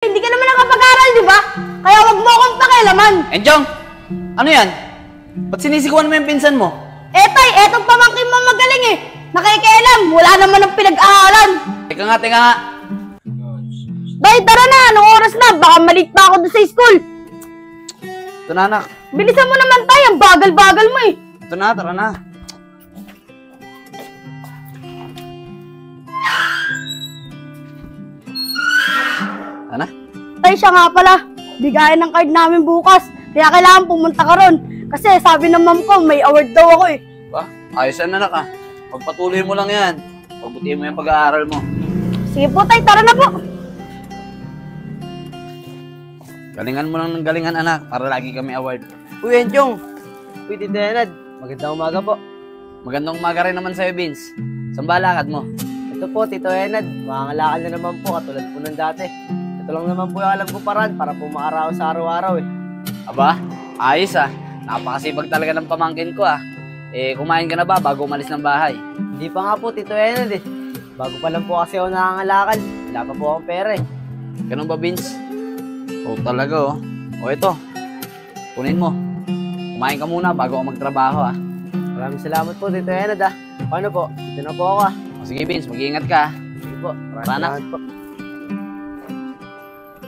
Hindi ka naman nakapag-aral, di ba? Kaya wag mo akong pakialaman. Enjong! Ano yan? Ba't sinisikuan mo yung pinsan mo? Tay, etong pamangkin mo magaling eh. Nakikialam, wala naman ang pinag-aaral. Teka nga. Tay, tara na, anong oras na? Baka malit pa ako doon sa school. Ito na, anak. Bilisan mo naman tayo, ang bagal-bagal mo eh. Ito na, tara na. Ano? Tay, siya nga pala. Bigayan ng card namin bukas. Kaya kailangan pumunta ka ron. Kasi sabi ng mom ko, may award daw ako eh. Ba? Ayos yan, anak ah. Pagpatuloy mo lang yan. Pagbutihin mo yung pag-aaral mo. Sige po tay, tara na po. Galingan mo lang ng galingan, anak, para lagi kami award. Uy, Enchong! Uy, Tito Enad. Magandang umaga po. Magandang umaga rin naman sa'yo, Vince. Saan ba lakad mo? Ito po, Tito Enad. Makangalakal na naman po, katulad po ng dati. Ito lang naman po yung alam ko paraan para po maaraw sa araw-araw eh. Aba, ayos ah. Napakasipag talaga ng pamangkin ko ah. Kumain ka na ba bago umalis ng bahay? Hindi pa nga po, Tito Enad eh. Bago pa lang po kasi ako nakangalakal. Wala pa po akong pera eh. Ganun ba, Vince? Oo talaga oh. O ito, kunin mo. Kumain ka muna bago ako magtrabaho ah. Maraming salamat po, Tito Enad ah. Paano po? Dito na po ako ah. O sige, Vince, mag-iingat ka ah. Sige po. Maraming Sana. salamat po.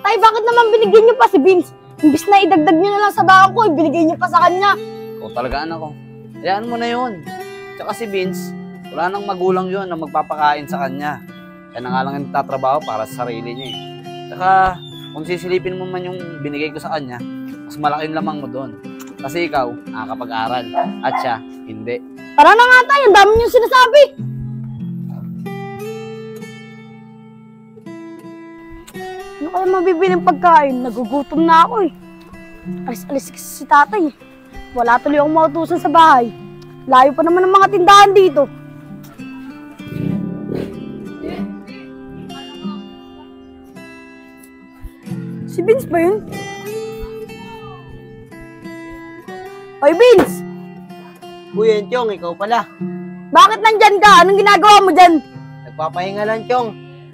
Tay, bakit naman binigyan niyo pa si Vince? Imbis na idagdag niyo na lang sa baon ko, ibinigay niyo pa sa kanya. Oo talaga, anak ko. Hayaan mo na yun. Tsaka si Vince, wala nang magulang yun na magpapakain sa kanya. Kaya na nga lang yung nagtatrabaho para sa sarili niya eh. Tsaka, kung sisilipin mo man yung binigay ko sa kanya, mas malaking lamang mo doon. Kasi ikaw, nakakapag-aral. At siya, hindi. Tara na nga tayo, ang dami niyong sinasabi. Ano kaya mabibiling pagkain? Nagugutom na ako eh. Alis-alis kasi si tatay eh. Wala tuloy akong mautusan sa bahay. Layo pa naman ng mga tindahan dito. Si Vince ba yun? Hoy Vince! Uy, Enchong, ikaw pala. Bakit nandyan ka? Anong ginagawa mo dyan? Nagpapahinga lang, Chong.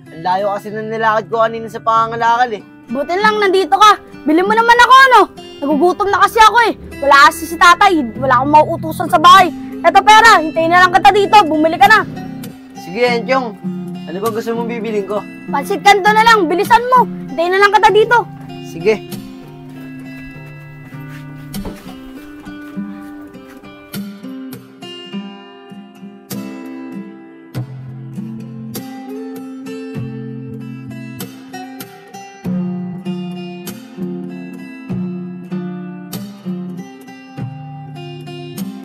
Ang layo kasi na nilakad ko kanina sa pangangalakal eh. Buti lang nandito ka. Bili mo naman ako ano. Nagugutom na kasi ako eh. Wala kasi si tatay. Wala akong mauutusan sa bahay. Eto pera, hintayin na lang kita dito. Bumili ka na. Sige, Enchong. Ano ba gusto mong bibiling ko? Pansit kanto na lang. Bilisan mo. Hintayin na lang kita dito. Sige.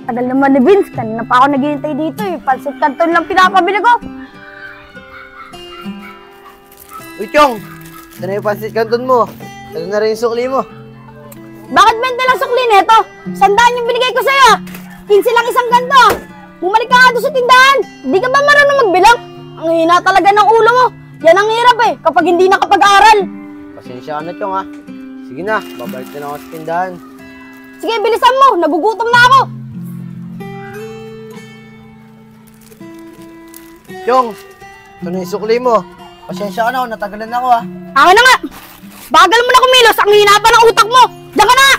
Tagal naman ni Vince. Kanina pa ako naghihintay dito eh. Pansit kanto lang pinapabili ko. Uy, Chong. Ito na yung pansit canton mo. Ito na rin yung sukli mo. Bakit 20 lang sukli nito? 100 yung binigay ko sa'yo. 15 lang isang kanto. Bumalik ka nga doon sa tindahan. Hindi ka ba marunong magbilang? Ang hina talaga ng ulo mo. Yan ang hirap eh, kapag hindi nakapag-aral. Pasensya ka na, Chong ha. Sige na, babalik na ako sa tindahan. Sige, bilisan mo. Nagugutom na ako. Chong, ito na yung sukli mo. Pasensya ka na, natagalan ako ha. Akin na nga. Bagal mo na kumilos. Ang hina pa ng utak mo. Diyan ka na.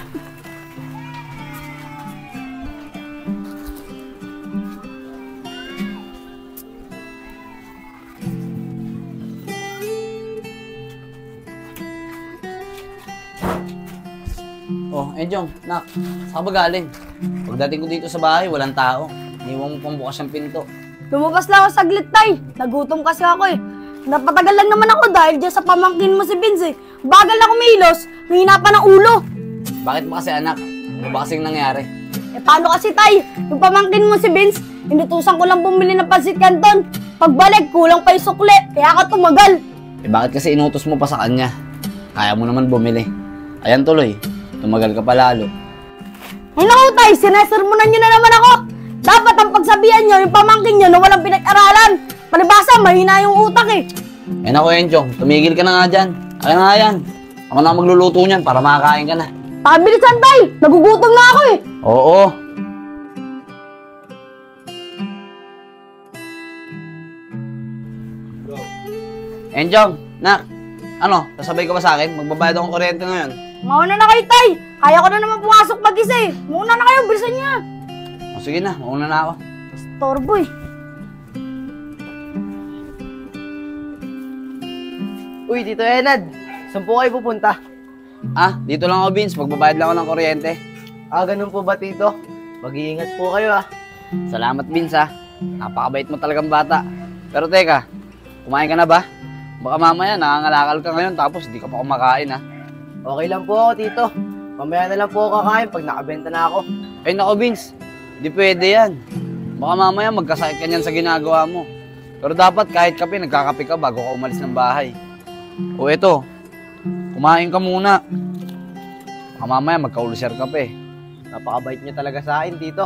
Oh, Enjong, nak, saan ka ba galing? Pagdating ko dito sa bahay, walang tao. Iniwan mo pang bukas ang pinto. Lumabas lang ako saglit, tay. Nagutom kasi ako eh. Napatagal lang naman ako dahil dyan sa pamangkin mo si Vince eh. Bagal na kumilos. Ang hina pa ng ulo. Bakit mo kasi anak? Ano ba kasing nangyari? Eh paano kasi tay? Yung pamangkin mo si Vince, inutusan ko lang bumili ng pansit canton. Pagbalik, kulang pa yung sukli. Kaya ka tumagal. Eh bakit kasi inutos mo pa sa kanya? Kaya mo naman bumili. Ayan tuloy, tumagal ka pa lalo. Ay naku tay, sinesermonan nyo na naman ako. Dapat ang pagsabihan nyo, yung pamangkin nyo na walang pinag-aralan. Palibasa, mahina yung utak eh. Eh naku Enjong, tumigil ka na nga dyan. Ayan nga yan. Ako na magluluto niyan para makakain ka na. Pabilisan tay, nagugutom na ako eh. Oo. Enjong, nak, Ano, sasabay ka ba sa akin? Magbabayad akong kuryente ngayon. Mauna na kayo, tay. Kaya ko na naman pumasok mag-isa eh. Mauna na kayo, bilisan niya. O sige na, mauna na ako. Storbo eh. Uy, Tito Enad, saan po kayo pupunta? Ah, dito lang ako, Vince. Magbabayad lang ako ng kuryente. Ah, ganun po ba, Tito? Mag-iingat po kayo ah. Salamat, Vince, ha. Napakabait mo talagang bata. Pero teka, kumain ka na ba? Baka mamaya nangangalakal ka ngayon tapos di ka pa kumakain, ha. Okay lang po ako, Tito. Mamaya na lang po ako kakain pag nakabenta na ako. Ay, nako, Vince. Di pwede yan. Baka mamaya magkasakit ka niyan sa ginagawa mo. Pero dapat kahit kape, nagkakape ka bago ka umalis ng bahay. O eto, kumain ka muna. Baka mamaya magka-ulcer ka pa eh. Napakabait niyo talaga sa akin, Tito.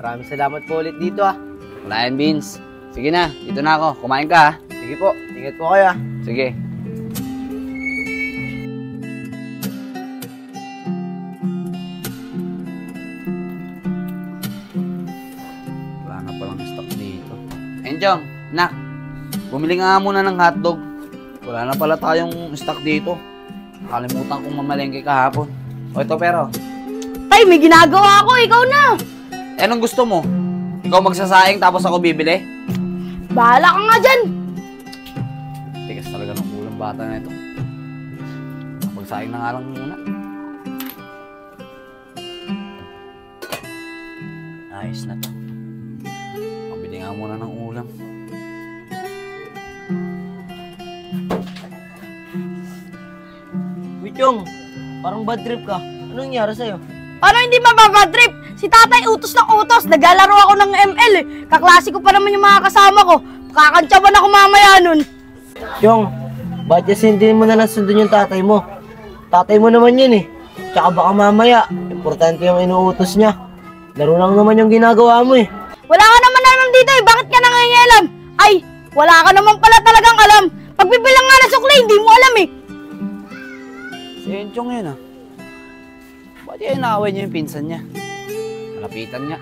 Maraming salamat po ulit dito ah. Wala yan, Vince. Sige na, dito na ako. Kumain ka, ha. Sige po, ingat po kayo ah. Sige. Wala na palang stock dito. Enjong, nak. Bumili nga muna ng hotdog. Wala na pala tayong stock dito. Nakalimutan kong mamalengke kahapon. O ito pero. Tay, may ginagawa ako. Ikaw na. Eh, anong gusto mo? Ikaw magsasaing tapos ako bibili? Bahala ka nga dyan. Tigas talaga ng ulang bata na ito. Magsaing na nga lang muna. Ayos na to. Pabili nga muna ng ulam. Wichong, parang bad trip ka. Anong nangyari sa'yo? Ano hindi mababadrip? Si tatay utos ng utos. Naglalaro ako ng ML eh. Kaklase ko pa naman yung mga kasama ko. Kakantsawan ako mamaya nun. Chong, bakit kasi hindi mo na lang sundin yung tatay mo? Tatay mo naman yun eh. Tsaka baka mamaya, importante yung inuutos niya. Laro lang naman yung ginagawa mo eh. Wala ka naman dito eh. Bakit ka nangingialam? Ay, wala ka naman pala talagang alam. Pagbibilang nga na sukli, hindi mo alam eh. Si Enchong yun ah. Ba't yung inaaway niya yung pinsan niya? Malapitan niya.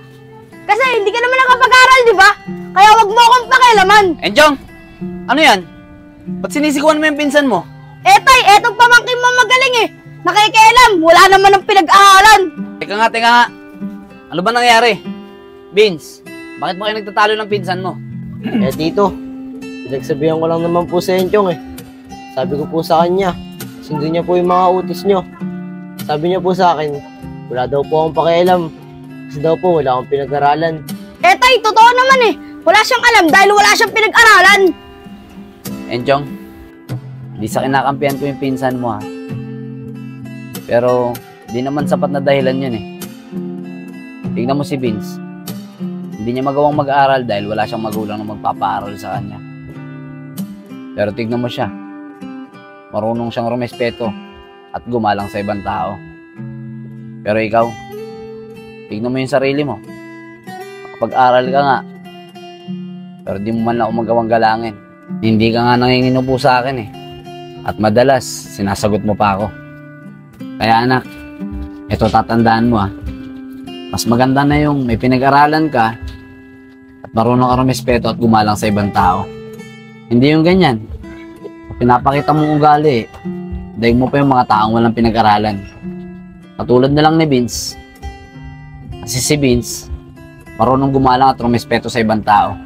Kasi hindi ka naman nakapag-aral, di ba? Kaya wag mo akong pakialaman. Enchong! Ano yan? Ba't sinisikuan mo yung pinsan mo? Tay, etong pamangkin mo magaling eh. Nakikialam, wala naman ang pinag-aaral. Teka nga. Ano ba nangyari? Vince, bakit mo kayo nagtatalo ng pinsan mo? Eh Tito, pinagsabihan ko lang naman po sa Enchong eh. Sabi ko po sa kanya, sundin niya po yung mga utos niyo. Sabi niya po sa akin, wala daw po akong pakialam. Kasi daw po wala akong pinag-aralan. Tay, totoo naman eh. Wala siyang alam dahil wala siyang pinag-aralan. Enchong, di sa kinakampihan ko yung pinsan mo ha. Pero, di naman sapat na dahilan yun eh. Tingnan mo si Vince. Hindi niya magawang mag-aaral dahil wala siyang magulang na magpapaaral sa kanya. Pero tignan mo siya. Marunong siyang rumespeto at gumalang sa ibang tao. Pero ikaw, tignan mo yung sarili mo. Nakapag-aral ka nga. Pero di mo man lang magawang galangin. Hindi ka nga nanginginupo sa akin eh. At madalas, sinasagot mo pa ako. Kaya anak, ito tatandaan mo ah. Mas maganda na yung may pinag-aralan ka at marunong ka rumespeto at gumalang sa ibang tao. Hindi yung ganyan. Pinapakita mong ugali, daig mo pa yung mga taong walang pinag-aralan. Katulad na lang ni Vince. Kasi si Vince, marunong gumalang at rumespeto sa ibang tao.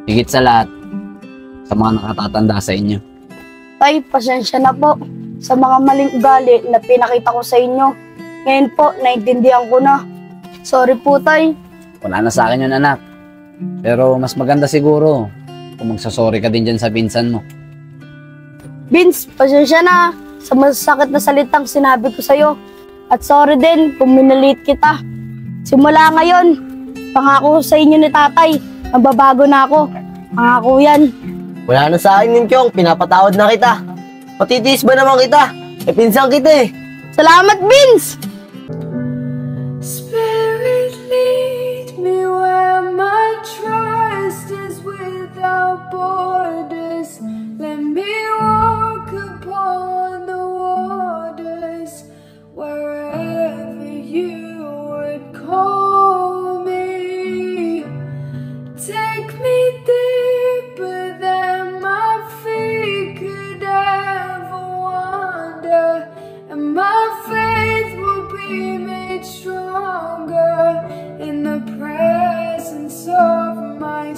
Higit sa lahat, sa mga nakatatanda sa inyo. Tay, pasensya na po sa mga maling ugali na pinakita ko sa inyo. Ngayon po, naintindihan ko na. Sorry po, Tay. Wala na sa akin yun, anak. Pero mas maganda siguro kung magsasorry ka din dyan sa pinsan mo. Vince, pasensya na sa masasakit na salitang sinabi ko sa'yo. At sorry din kung minalit kita. Simula ngayon, pangako sa inyo ni tatay, magbabago na ako. Pangako yan. Wala na sa akin yung Chong, pinapatawad na kita. Matitiis ba naman kita? Eh pinsan kita eh. Salamat, Vince! Spirit, lead me where my trust is without borders. Let me walk upon the waters wherever you would call me. Take me deeper than my feet could ever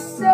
say